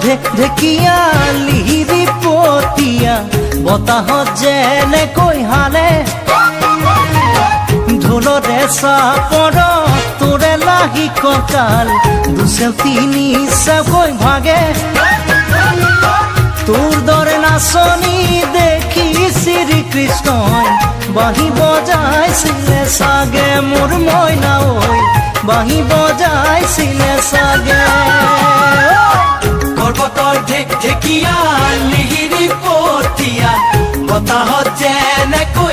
ঢেকিয়া লিহিৰি পতিয়া বতাহত যেনেকৈ হালে ঢোলৰে চাপৰ তোৰে লাগি কঁকাল দুচেও তিনি চেওকৈ ভাগে তোৰ দৰে নাচনি দেখি শ্ৰীকৃষ্ণই বাঁহী বজাইছিলে চাগে মোৰ মইনা ঐ বাঁহী বজাইছিলে চাগে পৰ্বতৰ ঢেকিয়া লিহিৰি পতিয়া বতাহত যেনেকৈ